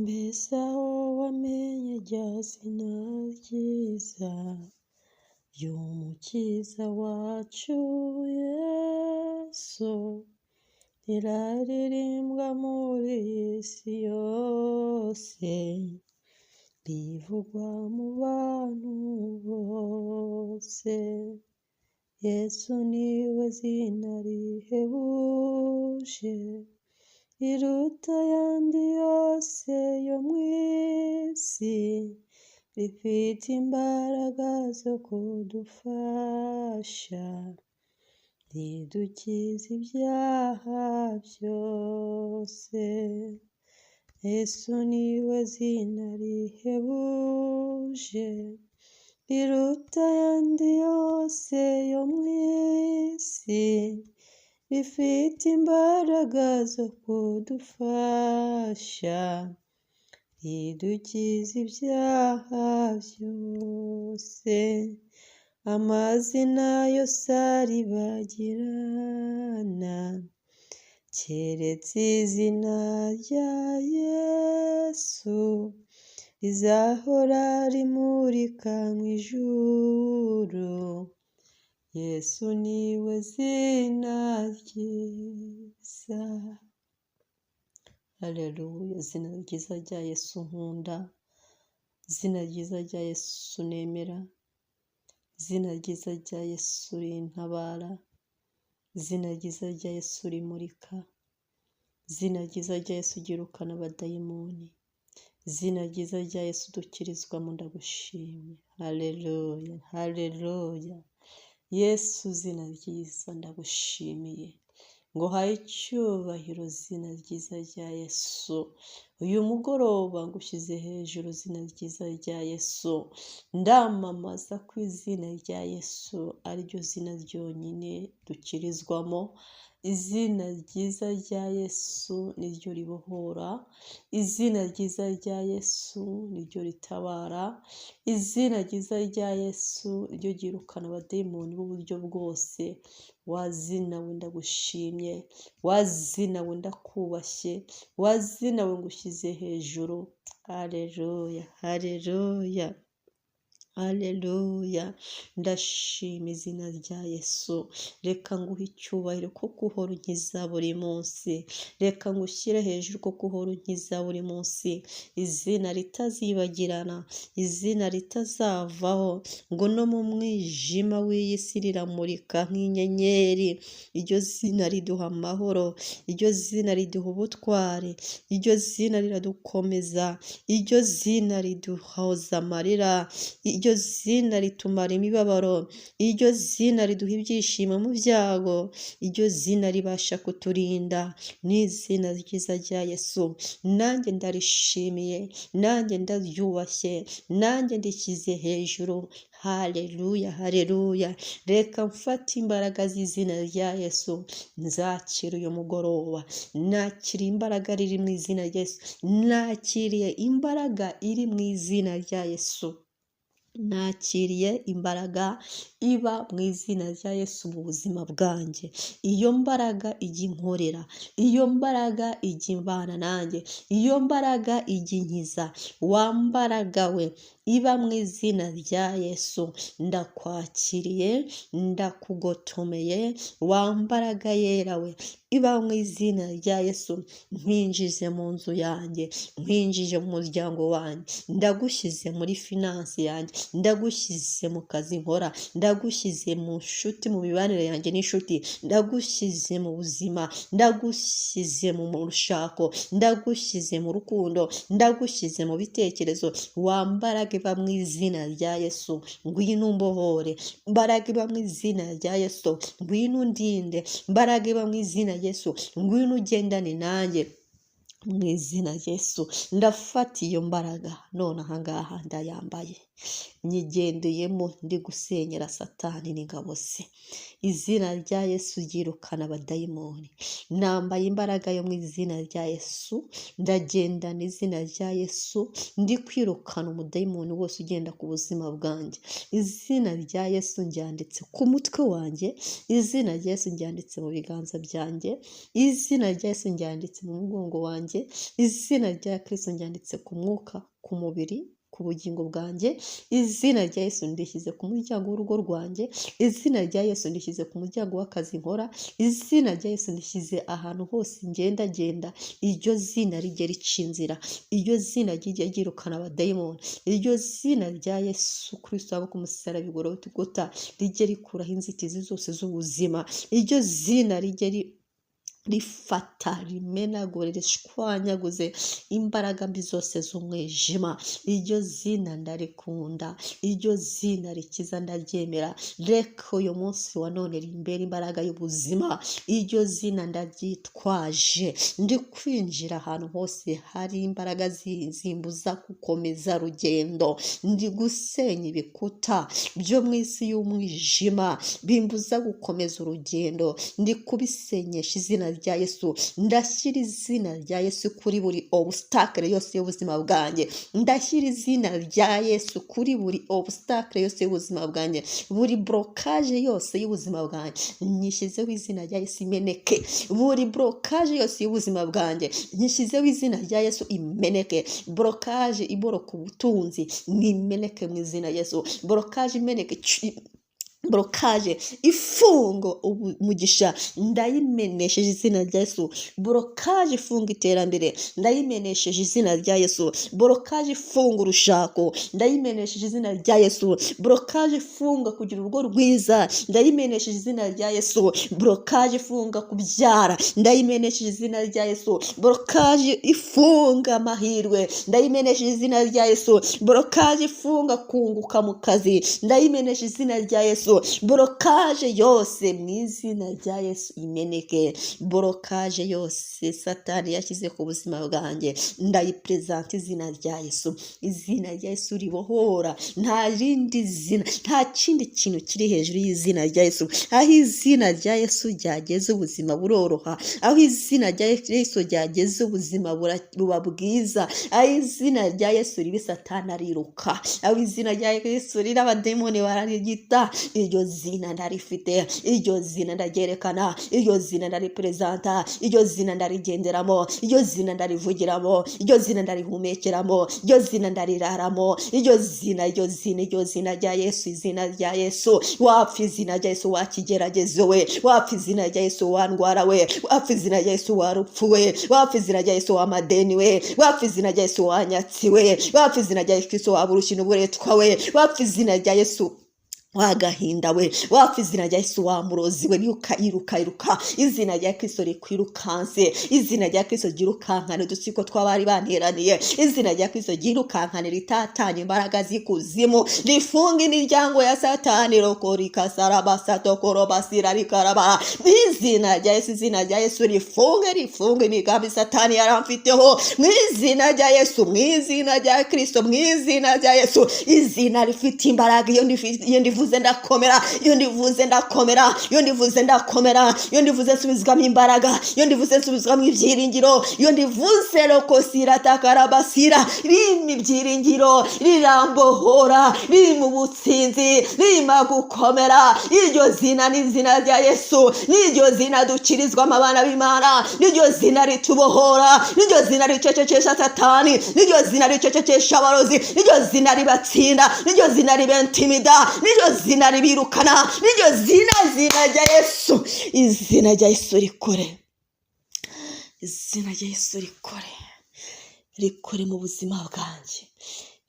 Mbese aho wamenye rya zina ryiza ry'umukiza wacu Yesu, riraririmbwa muri iyi si yose, rivugwa mu bantu bose. Yesu niwe zina rihebuje, riruta ayandi yose yo mu isi, rifite imbaraga zo kudufasha, ridukiza ibyaha byose. Yesu niwe zina rihebuje, riruta ayandi yose yo mu isi, rifite imbaraga zo kudufasha, ridukiza ibyaha byose. Amazina yose aribagirana, keretse izina rya Yesu, rizahora rimurika mu ijuru. Yesu niwe zina ryiza. Haleluya. Izina ryiza rya Yesu nkunda, izina ryiza rya Yesu nemera, izina ryiza rya Yesu rintabara, izina ryiza rya Yesu rimurika, izina ryiza rya Yesu ryirukana abadayimoni, izina ryiza rya Yesu dukirizwamo. Ndagushimye. Haleluya, haleluya. Yesu zina ryiza, ndagushimiye ngo haye icyubahiro zina ryiza rya Yesu. Uyu mugoroba ngushyize hejuru zina ryiza rya Yesu, ndamamaza ko izina rya Yesu ariryo zina ryonyine dukirizwamo. Izina ryiza rya Yesu niryo ribohora, izina ryiza rya Yesu niryo ritabara, izina ryiza rya Yesu niryo ryirukana abadayimoni b'uburyo bwose. Wazina we ndagushimye, wazina we ndakubashye, wazina we ngushyize hejuru. Haleluya, haleluya, haleluya. Ndashima izina rya Yesu. Reka nguhe icyubahiro kuko uhora unkiza buri munsi, reka ngushyire hejuru kuko uhora unkiza buri munsi. Izina ritazibagirana, izina ritazavaho, ngo no mu mwijima w'iyi si riramurika nk'inyenyeri. Iryo zina riduha amahoro, iryo zina riduha ubutware, iryo zina riradukomeza, iryo zina riduhoza amarira, iryo zina ritumara imibabaro, iryo zina riduha ibyishimo mu byago, iryo zina ribasha kuturinda. Ni izina ryiza rya Yesu, nanjye ndarishimiye, nanjye ndaryubashye, nanjye ndishyize hejuru. Haleluya, haleluya. Reka mfate imbaraga z'izina rya Yesu, nzakira uyu mugoroba. Nakiriye imbaraga riri mu izina rya Yesu, nakiriye imbaraga iri mu izina rya Yesu, nakiriye imbaraga iba mu izina rya Yesu mu buzima bwanjye. Iyo mbaraga ijya inkorera, iyo mbaraga ijya imbana nanjye, iyo mbaraga ijya inkiza. Wa mbaraga we iba mu izina rya Yesu, ndakwakiriye, ndakugotomeye. Wa mbaraga yera we iba mu izina rya Yesu, nkwinjize mu nzu yanjye, nkwinjije mu muryango wanjye, ndagushyize muri finansi yanjye, ndagushyize mu kazi nkora, ndagushyize mu nshuti, mu mibanire yanjye n'inshuti, ndagushyize mu buzima, ndagushyize mu rushako, ndagushyize mu rukundo, ndagushyize mu bitekerezo. Wa mbaraga iba mu izina rya Yesu, ngwino umbohore. Mbaraga iba mu izina rya Yesu, ngwino undinde. Mbaraga iba mu izina rya Yesu, ngwino ugendane nanjye. Mu izina rya Yesu ndafata iyo mbaraga none aha ngaha ndayambaye. nyigendeyemo ndi gusenyera satani n'ingabo ze. Izina rya Yesu ryirukana abadayimoni. Nambaye imbaraga yo mu izina rya Yesu, ndagendana izina rya Yesu, ndi kwirukana umudayimoni wose ugenda ku buzima bwanjye. Izina rya Yesu ryanditse ku mutwe wanjye, izina rya Yesu ryanditse mu biganza byanjye, izina rya Yesu ryanditse mu mugongo wanjye, izina rya Kristo ryanditse ku mwuka, ku mubiri, ku bugingo bwanjye. Izina rya Yesu ndishyize ku muryango w'urugo rwanjye, izina rya Yesu ndishyize ku muryango w'akazi nkora, izina rya Yesu ndishyize ahantu hose ngendagenda. Iryo zina rijye rica inzira, iryo zina rijye ryirukana abadayimoni, iryo zina rya Yesu Kristo abo ku musaraba igorogota rijye rikuraho inzitizi zose z'ubuzima. Iryo zina rijye rifata, rimenagure, rishwanyaguze imbaraga mbi zose z'umwijima. Iryo zina ndarikunda, iryo zina rikiza ndaryemera. Reka uyu munsi wa none rimbere imbaraga y'ubuzima. Iryo zina ndaryitwaje, ndi kwinjira ahantu hose hari imbaraga zimbuza gukomeza rugendo. Ndi gusenya ibikuta byo mu isi y'umwijima bimbuza gukomeza urugendo. Ndi kubisenyesha izina rya Yesu. Ndashyira izina rya Yesu kuri buri obstacle yose y'ubuzima bwanjye. Ndashyira izina rya Yesu kuri buri obstacle yose y'ubuzima bwanjye, buri blocage yose y'ubuzima bwanjye nyishyizeho izina rya Yesu imeneke. Buri blocage yose y'ubuzima bwanjye nyishyizeho izina rya Yesu imeneke. Blocage iboroka ubutunzi nimeneke mu izina rya Yesu. Blocage imeneke, blocage ifungo umugisha ndayimenesheje izina rya Yesu. Blocage ifunga iterambere ndayimenesheje izina rya Yesu. Blocage ifunga urushako ndayimenesheje izina rya Yesu. Blocage ifunga kugira urugo rwiza ndayimenesheje izina rya Yesu. Blocage ifunga kubyara ndayimenesheje izina rya Yesu. Blocage ifunga amahirwe ndayimenesheje izina rya Yesu. Blocage ifunga kunguka mu kazi ndayimenesheje izina rya Yesu. Blocage yose mu izina rya Yesu imeneke. Blocage yose satani yashyize ku buzima bwanjye ndayipresenta izina rya Yesu. Izina rya Yesu ribohora, nta rindi zina, nta kindi kintu kiri hejuru y'izina rya Yesu. Aho izina rya Yesu ryageze ubuzima buroroha, aho izina rya Yesu ryageze ubuzima buba bwiza, aho izina rya Yesu ribi satani ariruka, aho izina rya Yesu riri abademoni bararigita. Iryo zina ndarifite, iryo zina ndaryerekana, iryo zina ndaripresenta, iryo zina ndarigenderamo, iryo zina ndarivugiramo, iryo zina ndarihumekeramo, iryo zina ndariraramo. Iryo zina rya Yesu, izina rya Yesu. Wapfa izina rya Yesu wakigerageze we, wapfa izina rya Yesu wandwara we, wapfa izina rya Yesu warupfu we, wapfa izina rya Yesu wamadeni we, wapfa izina rya Yesu wanyatsi we, wapfa izina rya Yesu waburushye n'uburetwa we, wapfa izina rya Yesu wagahinda we, wapfa izina rya Yesu wamurozi we. Iruka izina rya Kristo rikwirukanse, izina rya Kristo girukankane udutsiko tw'abari banteraniye, izina rya Kristo girukankane ritatanye imbaraga z'ikuzimu, rifunga imiryango ya satani rokorika sarabasato korobasira rikaraba. Izina rya Yesu, izina rya Yesu rifunge imigambi satani yaramfiteho mu izina rya Yesu, mu izina rya Kristo, mu izina rya Yesu. Izina rifite imbaraga. Iyo ndivuze ndakomera, iyo ndivuze ndakomera, iyo ndivuze ndakomera, iyo ndivuze nsubizwamo imbaraga, iyo ndivuze nsubizwamo ibyiringiro, iyo ndivuze rokosira takarabasira, rima ibyiringiro, rirambohora, rima ubutsinzi, rima gukomera. Iryo zina ni izina rya Yesu, niryo zina dukirizwamo abana b'Imana, niryo zina ritubohora, niryo zina ricecekesha satani, niryo zina ricecekesha abarozi, niryo zina ribatsinda, niryo zina ribentimida, niryo zina ribirukana, niryo zina rya Yesu. Izina rya Yesu rikore, izina rya Yesu rikore mu buzima bwanjye,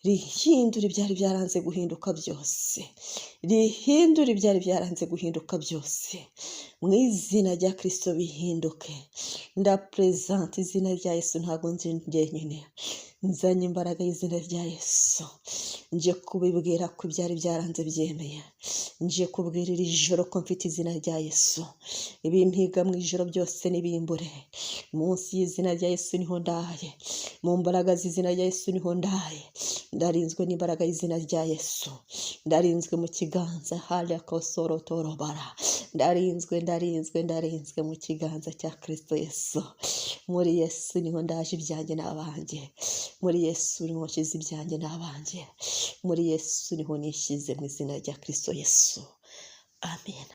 rihindura ibyari byaranze guhinduka byose, rihindura ibyari byaranze guhinduka byose. Mu izina rya Kristo bihinduke. Ndapresenta izina rya Yesu, ntabwo nzi njyenyine, nzanye imbaraga y'izina rya Yesu. nje kubibwira ko byari byaranze byemeye, nje kubwira iri joro ko mfite izina rya Yesu, ibimpiga mu ijoro byose nibimbure, munsi y'izina rya Yesu niho ndaye, mu mbaraga z'izina rya Yesu niho ndaye, ndarinzwe n'imbaraga y'izina rya Yesu, ndarinzwe mu kiganza hariya kosoro torobara, ndarinzwe mu kiganza cya Kristo Yesu. Muri Yesu niho ndaje ibyanjye n'abanjye, muri Yesu niho nshyize ibyanjye n'abanjye, muri Yesu niho nishyize mu izina rya Kristo Yesu. Amen.